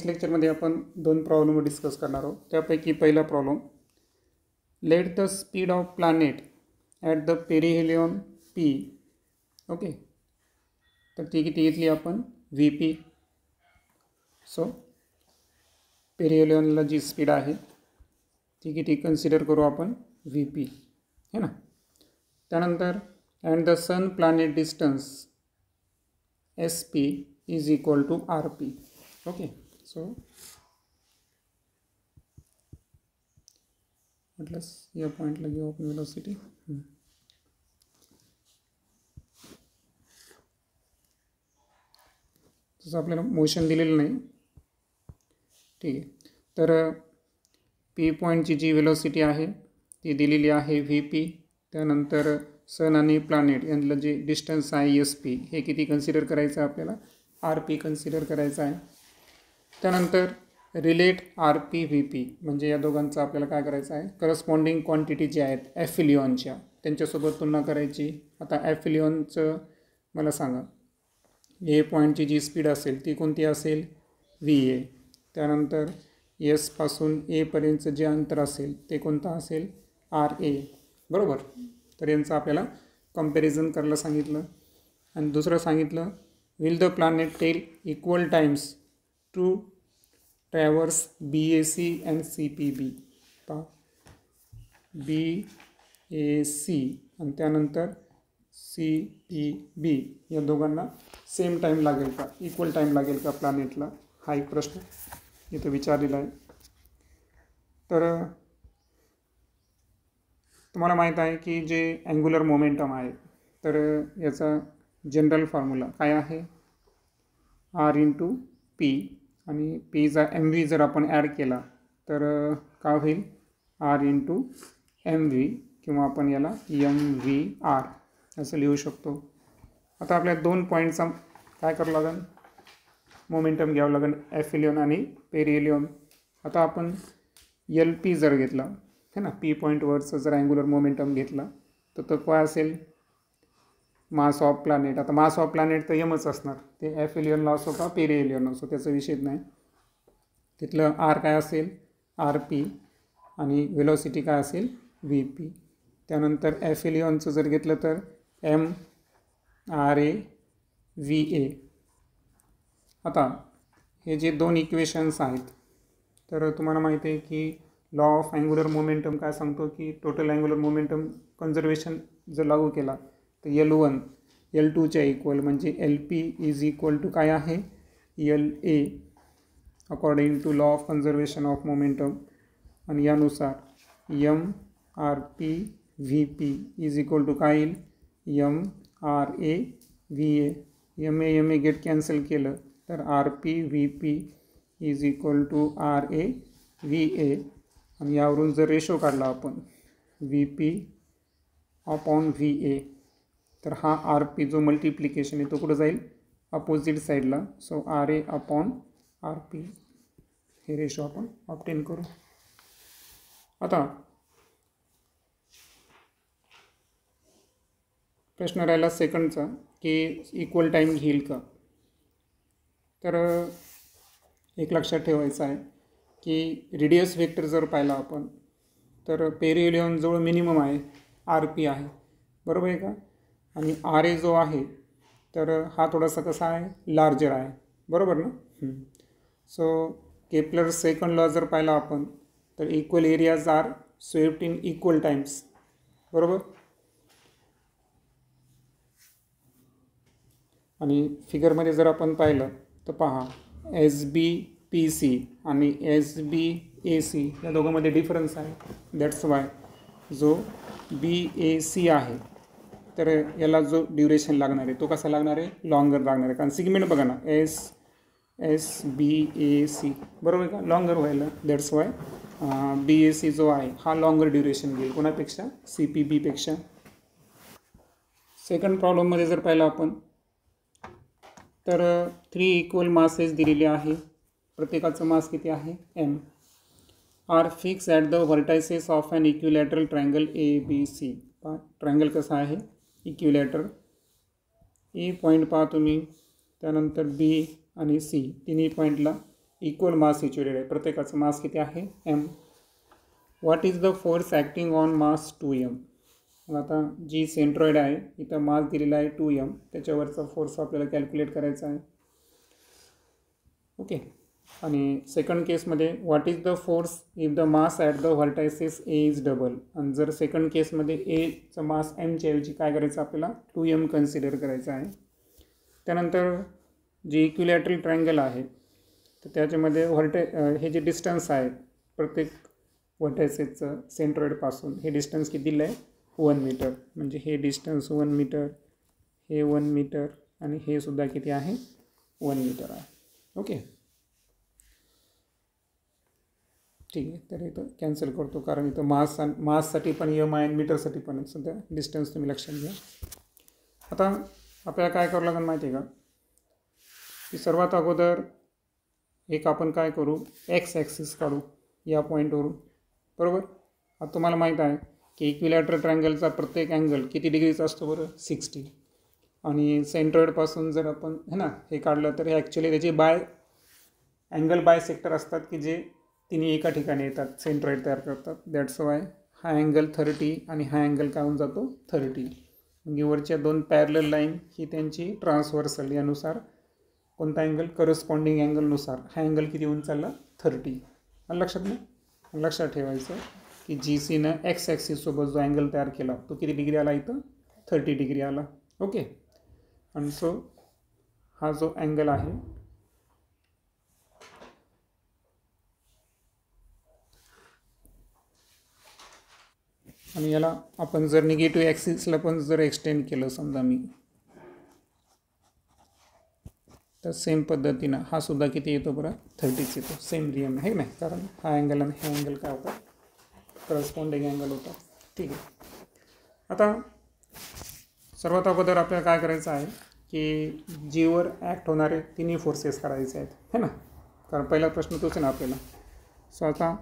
लेक्चरमध्ये आपण 2 problem discuss करणार आहोत. त्यापैकी पहिला problem, let the speed of planet at the perihelion P. Okay, तर ती किती घेतली आपण VP. सो पेरिहेलियनला जी स्पीड आहे ती किती कन्सिडर करू आपण VP है ना. त्यानंतर and the sun planet distance SP is equal to RP. Okay, so म्हटलं या पॉईंटला घेऊ आपण वेलोसिटी. तसं आपल्याला मोशन दिलेलं नाही, ठीक आहे. तर P पॉईंटची जी वेलोसिटी आहे ती दिलेली आहे VP. त्यानंतर सन आणि प्लॅनेट यांना जे डिस्टन्स आहे SP हे किती कन्सिडर करायचं आहे आपल्याला RP कन्सिडर करायचं आहे. त्यानंतर रिलेट RP VP म्हणजे या दोघांचं आपल्याला काय करायचं आहे, करस्पॉन्डिंग क्वांटिटी जे आहेत ॲफिलियॉनच्या त्यांच्यासोबत तुलना करायची. आता ॲफिलियॉनचं मला सांगा, A पॉईंटची जी स्पीड असेल ती कोणती असेल VA. त्यानंतर S पासून A पर्यंतचं जे अंतर असेल ते कोणतं असेल RA, बरोबर. तर यांचं आपल्याला कंपॅरिझन करायला सांगितलं. आणि दुसरं सांगितलं, will the planet tell equal times to traverse BAC and CPB. पहा BAC आणि त्यानंतर CPB या दोघांना सेम टाईम लागेल का, इक्वल टाईम लागेल का प्लॅनेटला, हा एक प्रश्न इथं विचारलेला आहे. तर तुम्हाला माहीत आहे की जे अँग्युलर मोमेंटम आहे तर याचा जनरल फॉर्म्युला काय आहे, R×P आणि Pचा MV जर आपण ॲड केला तर काय होईल R×MV किंवा आपण याला MVR असं लिहू शकतो. आता आपल्या 2 पॉईंटचा काय करावं लागेल, मोमेंटम घ्यावं लागेल ॲफिलियन आणि पेरिहेलियन. आता आपण LP जर घेतला है ना, P पॉईंटवरचं जर अँग्युलर मोमेंटम घेतला तर तो काय असेल मास ऑफ प्लॅनेट. आता मास ऑफ प्लॅनेट तर Mच असणार, ते ॲफिलियनला असो का पेरिहेलियन असो त्याचा विषय नाही. तिथलं R काय असेल RP आणि वेलोसिटी काय असेल VP. त्यानंतर ॲफिलियनचं जर घेतलं तर MRA VA. आता हे जे 2 इक्वेशन्स आहेत तर तुम्हाला माहिती आहे की लॉ ऑफ अँग्युलर मोमेंटम काय सांगतो की टोटल अँग्युलर मोमेंटम कन्झर्वेशन जर लागू केला तर L1 L2च्या इक्वल म्हणजे LP इज इक्वल टू काय आहे LA according to law of conservation of momentum. आणि यानुसार MRP VP is equal to काय येईल MRA VA. MA get cancel केलं तर RP VP is equal to RA VA. आणि यावरून जर रेशो काढला आपण VP अपॉन VA तर हा RP जो मल्टिप्लिकेशन आहे तो कुठं जाईल अपोजिट साईडला. सो RA अपॉन RP हे रेशो आपण ऑब्टेन करू. आता प्रश्न राहिला सेकंडचा की इक्वल टाईम घेईल का. तर एक लक्षात ठेवायचं आहे की रेडियस वेक्टर जर पाहिला आपण तर पेरिहेलियन जवळ मिनिमम आहे RP आहे, बरोबर आहे का. आणि RA जो आहे तर हा थोडासा कसा आहे लार्जर आहे, बरोबर ना. सो केपलर सेकंड लॉ जर पाहिला आपण तर equal areas are swept in equal times, बरोबर. आणि फिगरमध्ये जर आपण पाहिलं तर पहा SBPC आणि SBAC या दोघांमध्ये डिफरन्स आहे. दॅट्स वाय जो BAC आहे तर याला जो ड्युरेशन लागणार आहे तो कसा लागणार आहे लॉंगर लागणार आहे. कारण सिगमेंट बघा ना SBAC बरोबर आहे का लॉंगर व्हायला. दॅट्स वाय BAC जो आहे हा लॉंगर ड्युरेशन घेईल कोणापेक्षा CPB पेक्षा. सेकंड प्रॉब्लेममध्ये जर पाहिलं आपण तर 3 इक्वल मासेस दिलेले आहे, प्रत्येकाचं मास किती आहे M. Are fixed at the vertices of an equilateral triangle ABC. पहा ट्रायंगल कसा आहे इक्विलॅटर. A पॉईंट पहा तुम्ही, त्यानंतर B आणि C तिन्ही पॉईंटला इक्वल मास सिच्युएटेड आहे, प्रत्येकाचं मास किती आहे m. What is the force acting on mass 2m. मग आता जी सेंट्रॉइड आहे इथं मास दिलेला आहे 2m, त्याच्यावरचा फोर्स आपल्याला कॅल्क्युलेट करायचा आहे. ओके. आणि सेकंड केसमध्ये what is the force if the mass at the vertices A is double. आणि जर सेकंड केसमध्ये एचं मास एमच्या ऐवजी काय करायचं आपल्याला 2m कन्सिडर करायचं आहे. त्यानंतर जे इक्विलॅटरल ट्रायंगल आहे तर त्याच्यामध्ये हे जे डिस्टन्स आहे प्रत्येक व्हर्टायसेसचं सेंट्रॉइडपासून, हे डिस्टन्स किती दिलं आहे 1 मीटर. म्हणजे हे डिस्टन्स 1 मीटर, हे 1 मीटर आणि हे सुद्धा किती आहे 1 मीटर आहे. ओके, ठीक आहे. तर इथं कॅन्सल करतो कारण इथं माससाठी पण m आहे आणि मीटरसाठी पण सध्या डिस्टन्स तुम्ही लक्षात घ्या. आता आपल्याला काय करावं लागेल माहिती आहे का, की सर्वात अगोदर एक आपण काय करू, एक्स ॲक्सिस काढू या पॉईंटवरून. बरोबर. आता तुम्हाला माहीत आहे की इक्विलॅटरल ट्रायंगलचा प्रत्येक अँगल किती डिग्रीचा असतो बरं 60. आणि सेंट्रॉइडपासून जर आपण हे काढलं तर हे ॲक्च्युली त्याचे अँगल बायसेक्टर असतात की जे तिन्ही एका ठिकाणी येतात, सेंट्रॉइड तयार करतात. दॅट्स वाय हा अँगल 30 आणि हा अँगल काय होऊन जातो 30. म्हणजे वरच्या दोन पॅरलल लाईन ही त्यांची ट्रान्सव्हर्सल यानुसार कोणता अँगल करस्पॉन्डिंग अँगलनुसार हा अँगल किती होऊन चालला 30. लक्षात नाही. लक्षात ठेवायचं की जी सीनं एक्स ॲक्सिससोबत जो अँगल तयार केला तो किती डिग्री आला इथं 30 डिग्री आला. ओके. आणि सो हा जो अँगल आहे आणि याला आपण जर निगेटिव्ह ॲक्सिसला पण जर एक्सटेंड केलं समजा मी, तर सेम पद्धतीनं हा सुद्धा किती येतो बरं 30 येतो. सेम रियम आहे नाही, कारण हा अँगल आणि हे अँगल काय होता करस्पॉन्डिंग अँगल होता. ठीक आहे. आता सर्वात अगोदर आपल्याला काय करायचं आहे की जीवर ॲक्ट होणारे तिन्ही फोर्सेस काढायचे आहेत है ना, कारण पहिला प्रश्न तोच आहे ना आपल्याला. सो आता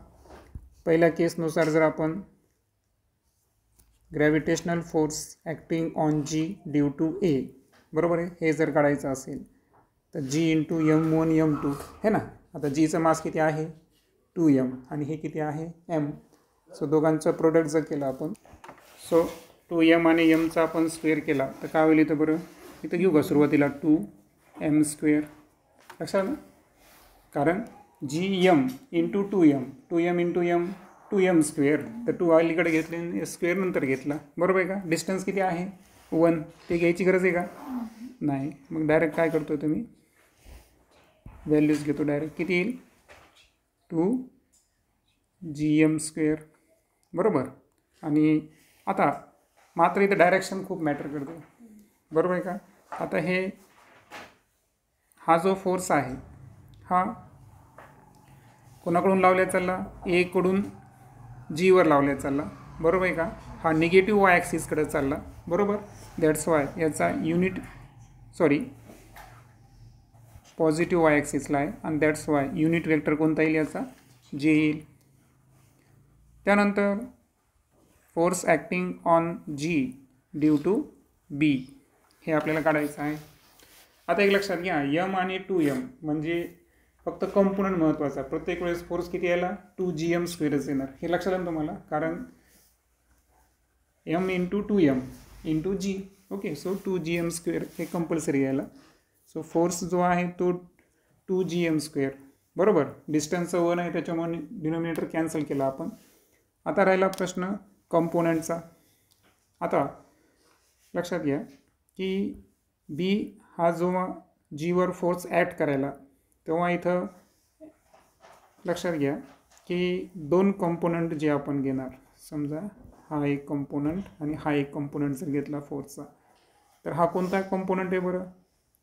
पहिल्या केसनुसार जर आपण gravitational force acting on G due to A, बरोबर आहे, हे जर काढायचं असेल तर जी इंटू m1 m2 है ना. आता जीचं मास किती आहे 2m आणि हे किती आहे m. सो दोघांचं प्रोडक्ट जर केलं आपण, सो 2m आणि mचा आपण स्क्वेअर केला तर काय होईल इथं बरं, इथं घेऊ का सुरुवातीला 2m स्क्वेअर. लक्षात ना, कारण जी m into 2m into m 2m square, तर 2 अलीकडे घेतले स्क्वेअर नंतर घेतला. बरोबर आहे का. डिस्टन्स किती आहे 1, ते घ्यायची गरज आहे का नाही. मग डायरेक्ट काय करतो तुम्ही व्हॅल्यूज घेतो डायरेक्ट. किती येईल 2gm स्क्वेअर. बरोबर. आणि आता मात्र इथं डायरेक्शन खूप मॅटर करते. बरोबर आहे का. आता हा जो फोर्स आहे हा कोणाकडून लावल्या चालला, ए कडून जीवर लावल्या चालला. बरोबर आहे का. हा निगेटिव्ह वाय ॲक्सिसकडे चालला. बरोबर. दॅट्स वाय याचा पॉझिटिव्ह वाय ॲक्सिसला आहे आणि दॅट्स वाय युनिट वेक्टर कोणता येईल याचा जे येईल. त्यानंतर force acting on G due to B हे आपल्याला काढायचं आहे. आता एक लक्षात घ्या, m आणि 2m म्हणजे फक्त कंपोनंट महत्त्वाचा. प्रत्येक वेळेस फोर्स किती यायला 2gm स्क्वेअरच येणार. हे लक्षात आलं तुम्हाला, कारण m into 2m into g. Okay. So 2gm square हे कंपल्सरी यायला. सो फोर्स जो आहे तो 2gm स्क्वेअर. बरोबर. डिस्टन्सचं 1 आहे त्याच्यामुळे डिनोमिनेटर कॅन्सल केला आपण. आता राहिला प्रश्न कंपोनंटचा. आता लक्षात घ्या की बी हा जो जीवर फोर्स ॲक्ट करायला, तेव्हा इथं लक्षात घ्या की 2 कंपोनंट जे आपण घेणार, समजा हा एक कंपोनंट आणि हा एक कंपोनंट जर घेतला फोर्सचा, तर हा कोणता कंपोनंट आहे बरं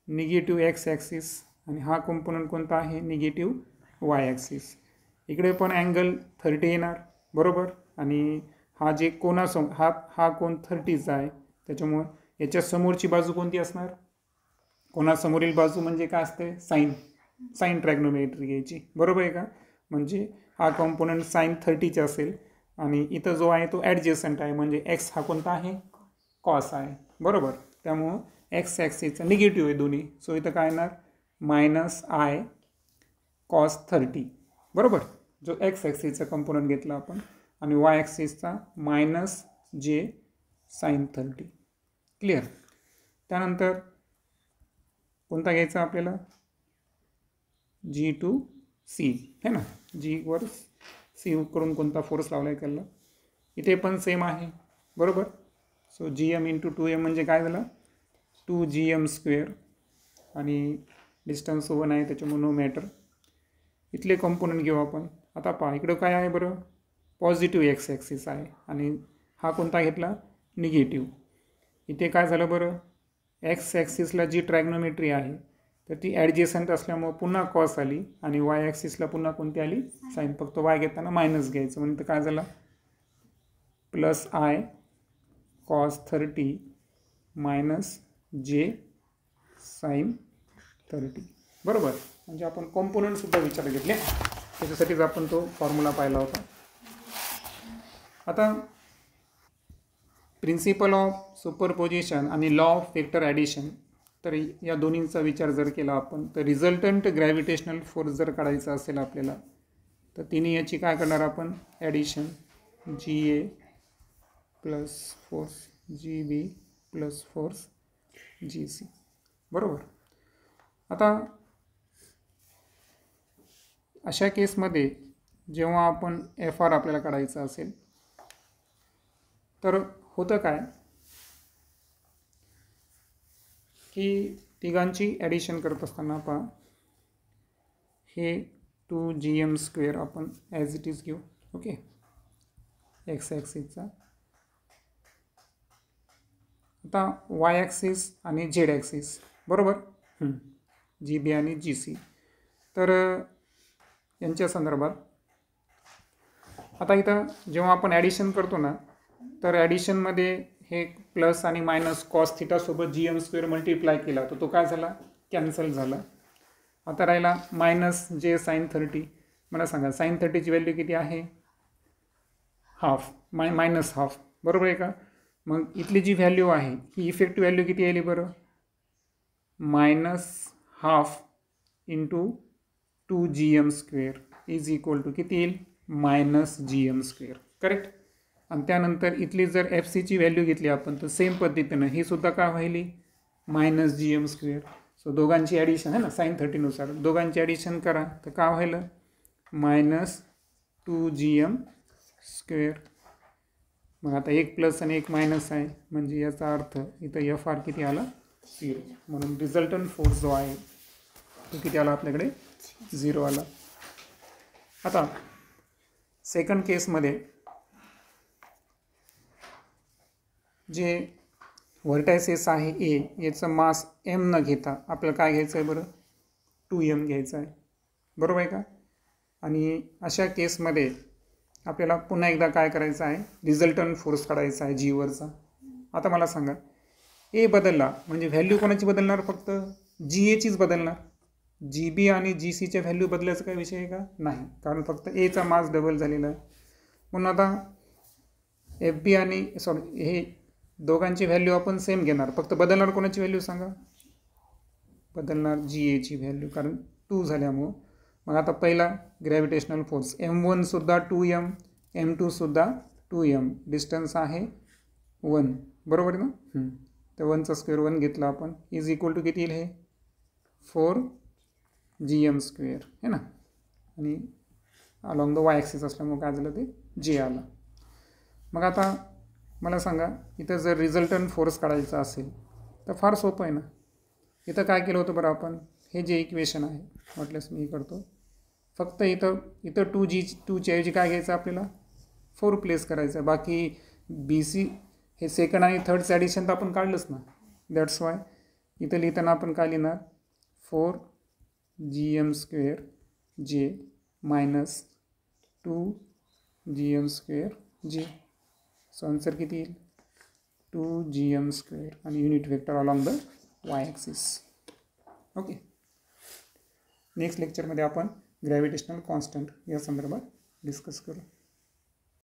निगेटिव्ह एक्स ॲक्सिस आणि हा कंपोनंट कोणता आहे निगेटिव्ह वाय ॲक्सिस. इकडे पण अँगल 30 येणार. बरोबर. आणि हा जे हा कोण 30चा आहे, त्याच्यामुळं याच्या समोरची बाजू कोणती असणार, कोणासमोरील बाजू म्हणजे काय असते साईन ट्रॅग्नोमेट्री घ्यायची. बरोबर आहे का. म्हणजे हा कंपोनंट साईन 30चा असेल आणि इथं जो आहे तो ॲडजस्टंट आहे, म्हणजे एक्स हा कोणता आहे कॉस आहे. बरोबर. त्यामुळं एक्स ॲक्सिसचा निगेटिव्ह आहे दोन्ही. सो इथं काय येणार -i कॉस 30 बरोबर, जो एक्स ॲक्सिसचा कंपोनंट घेतला आपण, आणि वाय ॲक्सिसचा मायनस जे साईन 30. क्लिअर. त्यानंतर कोणता घ्यायचा आपल्याला, G2C है ना, Gवर C करून कोणता फोर्स लावला आहे त्याला, इथे पण सेम आहे बरोबर. सो GM इंटू 2M म्हणजे काय झालं, 2GM², आणि डिस्टन्स 1 आहे त्याच्यामुळे नो मॅटर. इथले कॉम्पोनंट घेऊ आपण. आता पहा इकडं काय आहे बरं, पॉझिटिव्ह एक्स ॲक्सिस आहे, आणि हा कोणता घेतला, निगेटिव्ह. इथे काय झालं बरं, एक्स ॲक्सिसला जी ट्रॅग्नोमेट्री आहे तर ती ॲडजेसंट असल्यामुळं पुन्हा कॉस आली, आणि वाय ॲक्सिसला पुन्हा कोणती आली, साईन. फक्त वाय घेताना मायनस घ्यायचं, म्हणजे काय झालं, प्लस आय कॉस 30 मायनस जे साईन 30 बरोबर. म्हणजे आपण कॉम्पोनंटसुद्धा विचार घेतले, त्याच्यासाठीच आपण तो फॉर्म्युला पाहिला होता. आता प्रिन्सिपल ऑफ सुपरपोजिशन आणि लॉ ऑफ वेक्टर ॲडिशन, तर या दोन्हींचा विचार जर केला आपण, तर रिझल्टंट ग्रॅव्हिटेशनल फोर्स जर काढायचा असेल आपल्याला, तर तिन्ही याची काय करणार आपण, addition, GA plus force GB plus force GC बरोबर. आता अशा केसमध्ये जेव्हा आपण FR आपल्याला काढायचं असेल तर होतं काय की तिघांची ॲडिशन करत असताना पहा, हे 2GM² आपण ॲज इट इज घेऊ, ओके, एक्स ॲक्सिसचा. आता वाय ॲक्सिस आणि झेड ॲक्सिस बरोबर, GB आणि GC. तर यांच्या संदर्भात आता इथं जेव्हा आपण ॲडिशन करतो ना, तर ॲडिशनमध्ये हे प्लस आणि मायनस कॉस थिटासोबत GM² मल्टिप्लाय केला तर तो काय झाला, कॅन्सल झाला. आता राहिला मायनस जे साईन 30. मला सांगा साईन 30ची व्हॅल्यू किती आहे, हाफ, मायनस हाफ बरोबर आहे का. मग इथली जी व्हॅल्यू आहे ही इफेक्टिव्ह व्हॅल्यू किती आली बरं, minus half into 2GM² is equal to किती येईल, मायनस GM², करेक्ट. आणि त्यानंतर इथली जर FCची व्हॅल्यू घेतली आपण तर सेम पद्धतीनं ही सुद्धा काय व्हायली, मायनस GM². सो दोघांची ॲडिशन आहे ना साईन 30नुसार, दोघांची ॲडिशन करा तर काय व्हायलं, मायनस 2GM². मग आता एक प्लस आणि एक मायनस आहे, म्हणजे याचा अर्थ इथं FR किती आला, 0. म्हणून रिझल्टंट फोर्स जो आहे तो किती आला आपल्याकडे, 0 आला. आता सेकंड केसमध्ये जे व्हर्टायसेस आहे ए, याचं मास M न घेता आपल्याला काय घ्यायचं आहे बरं, 2M घ्यायचं आहे बरोबर आहे का. आणि अशा केसमध्ये आपल्याला पुन्हा एकदा काय करायचं आहे, रिझल्टंट फोर्स काढायचा आहे Gवरचा. आता मला सांगा, ए बदलला म्हणजे व्हॅल्यू कोणाची बदलणार, फक्त GAचीच बदलणार. GB आणि GCच्या व्हॅल्यू बदलायचा काय विषय आहे का, नाही, कारण फक्त एचा मास डबल झालेला आहे. म्हणून आता FB आणि हे दोघांची व्हॅल्यू आपण सेम घेणार, फक्त बदलणार कोणाची व्हॅल्यू सांगा, बदलणार GAची व्हॅल्यू, कारण 2 झाल्यामुळं. मग आता पहिला ग्रॅव्हिटेशनल फोर्स M1 सुद्धा 2M, M2 सुद्धा 2M, डिस्टन्स आहे 1 बरोबर आहे ना. तर 1चा स्क्वेअर 1 घेतला आपण, इज इक्वल टू किती येईल, हे 4GM² है ना. आणि अलॉंग द वाय ॲक्सिस असल्यामुळे काय झालं, ते J आलं. मग आता मला सांगा, इथं जर रिझल्टंट फोर्स काढायचा असेल तर फार सोपं आहे ना. इथं काय केलं होतं बरं आपण, हे जे इक्वेशन आहे म्हटल्यास मी करतो, फक्त इथं 2च्या ऐवजी काय घ्यायचं आपल्याला, 4 प्लेस करायचं. बाकी BC हे सेकंड आणि थर्डचं ॲडिशन तर आपण काढलंच ना, दॅट्स वाय इथं लिहिताना आपण काय लिहिणार, 4GM² J minus 2GM² J. So answer किती येईल, 2GM² आणि unit vector along the Y axis. Okay, next लेक्चरमध्ये आपण ग्रॅव्हिटेशनल कॉन्स्टंट या संदर्भात डिस्कस करू.